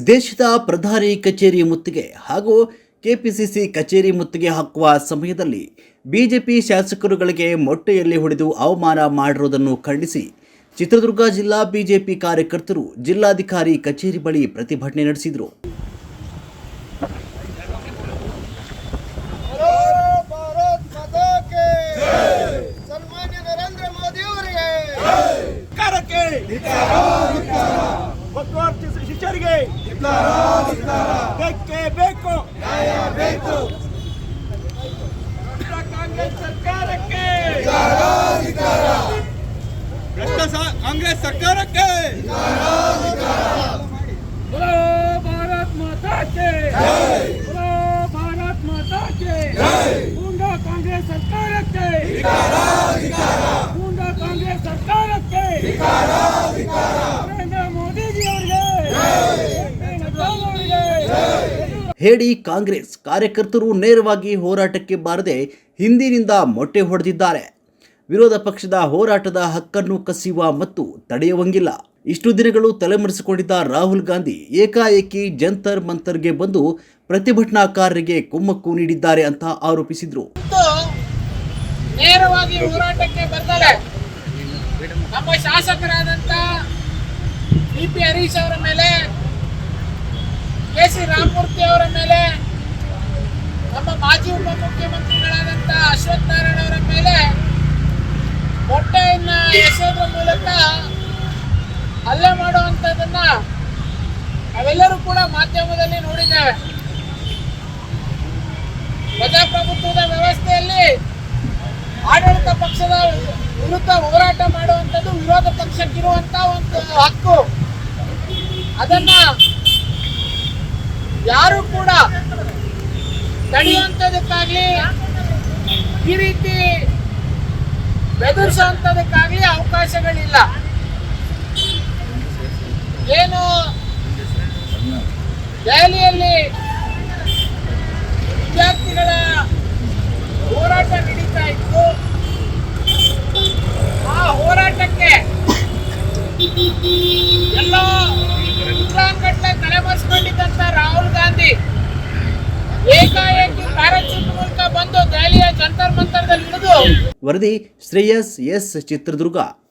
ದೇಶದ ಪ್ರಧಾನಿ ಕಚೇರಿ ಮುತ್ತಿಗೆ ಹಾಗೂ ಕೆಪಿಸಿಸಿ ಕಚೇರಿ ಮುತ್ತಿಗೆ ಹಾಕುವ ಸಮಯದಲ್ಲಿ ಬಿಜೆಪಿ ಶಾಸಕರುಗಳಿಗೆ ಮೊಟ್ಟೆಯಲ್ಲಿ ಹೊಡೆದು ಅವಮಾನ ಮಾಡಿರುವುದನ್ನು ಖಂಡಿಸಿ ಚಿತ್ರದುರ್ಗ ಜಿಲ್ಲಾ ಬಿಜೆಪಿ ಕಾರ್ಯಕರ್ತರು ಜಿಲ್ಲಾಧಿಕಾರಿ ಕಚೇರಿ ಬಳಿ ಪ್ರತಿಭಟನೆ ನಡೆಸಿದರು. ಶಿಕ್ಷರಿಗೆ ಬೇಕೇ ಬೇಕು, ನ್ಯಾಯ ಬೇಕು. ಕಾಂಗ್ರೆಸ್ ಸರ್ಕಾರಕ್ಕೆ, ಕಾಂಗ್ರೆಸ್ ಸರ್ಕಾರಕ್ಕೆ बोलो भारत माता के जय, बोलो भारत माता के जय. गूंडा कांग्रेस ಸರ್ಕಾರಕ್ಕೆ ಗೂಂಡಾ ಕಾಂಗ್ರೆಸ್ ಸರ್ಕಾರಕ್ಕೆ ನರೇಂದ್ರ ಮೋದಿಜಿ ಅವರಿಗೆ ಹೇಳಿ ಕಾಂಗ್ರೆಸ್ ಕಾರ್ಯಕರ್ತರು ನೇರವಾಗಿ ಹೋರಾಟಕ್ಕೆ ಬಾರದೆ ಹಿಂದಿನಿಂದ ಮೊಟ್ಟೆ ಹೊಡೆದಿದ್ದಾರೆ. ವಿರೋಧ ಪಕ್ಷದ ಹೋರಾಟದ ಹಕ್ಕನ್ನು ಕಸಿಯುವ ಮತ್ತು ತಡೆಯುವಂಗಿಲ್ಲ. ಇಷ್ಟು ದಿನಗಳು ತಲೆಮರೆಸಿಕೊಂಡಿದ್ದ ರಾಹುಲ್ ಗಾಂಧಿ ಏಕಾಏಕಿ ಜಂತರ್ ಮಂತರ್ಗೆ ಬಂದು ಪ್ರತಿಭಟನಾಕಾರರಿಗೆ ಕುಮ್ಮಕ್ಕು ನೀಡಿದ್ದಾರೆ ಅಂತ ಆರೋಪಿಸಿದ್ರು. ನೇರವಾಗಿ ಹೋರಾಟಕ್ಕೆ ಬಂದರೆ ನಮ್ಮ ಶಾಸಕರಾದಂಥ ಡಿ.ಪಿ. ಹರೀಶ್ ಅವರ ಮೇಲೆ, ಕೆ.ಸಿ. ರಾಮಮೂರ್ತಿ ಅವರ ಮೇಲೆ, ನಮ್ಮ ಮಾಜಿ ಉಪಮುಖ್ಯಮಂತ್ರಿಗಳಾದಂಥ ಅಶ್ವಥ್ ನಾರಾಯಣ ಅವರ ಮೇಲೆ ಮೊಟ್ಟೆಯನ್ನ ಎಸೆಯುವ ಮೂಲಕ ಹಲ್ಲೆ ಮಾಡುವಂಥದ್ದನ್ನ ನಾವೆಲ್ಲರೂ ಕೂಡ ಮಾಧ್ಯಮದಲ್ಲಿ ನೋಡಿದ್ದೇವೆ. ಪ್ರಜಾಪ್ರಭುತ್ವದ ವ್ಯವಸ್ಥೆಯಲ್ಲಿ ಆಡಳಿತ ಪಕ್ಷದ ವಿರುದ್ಧ ಹೋರಾಟ ಮಾಡುವಂಥದ್ದು ವಿರೋಧ ಪಕ್ಷಕ್ಕಿರುವಂತ ಒಂದು ಹಕ್ಕು. ಅದನ್ನ ಯಾರು ಕೂಡ ತಡೆಯುವಂಥದಕ್ಕಾಗ್ಲಿ, ಈ ರೀತಿ ಬೆದರಿಸುವಂಥದಕ್ಕಾಗ್ಲಿ ಅವಕಾಶಗಳಿಲ್ಲ. ಏನು ದೆಹಲಿಯಲ್ಲಿ ವಿದ್ಯಾರ್ಥಿಗಳ ಹೋರಾಟ ನಡೀತಾ ಇತ್ತು, ಆ ಹೋರಾಟಕ್ಕೆ ಎಲ್ಲ ಉತ್ಸಾಹಗಟ್ಟಲೆ ತಲೆಮರೆಸಿಕೊಂಡಿದ್ದಂತ ರಾಹುಲ್ ಗಾಂಧಿ ಏಕಾಏಕಿ ಪ್ಯಾರಾಚೂಟ್ ಮೂಲಕ ಬಂದು ದೆಹಲಿಯ ಜಂತರ್ ಮಂತರ್ದಲ್ಲಿ ಇಳಿದು ವರದಿ ಶ್ರೇಯಸ್ ಎಸ್, ಚಿತ್ರದುರ್ಗ.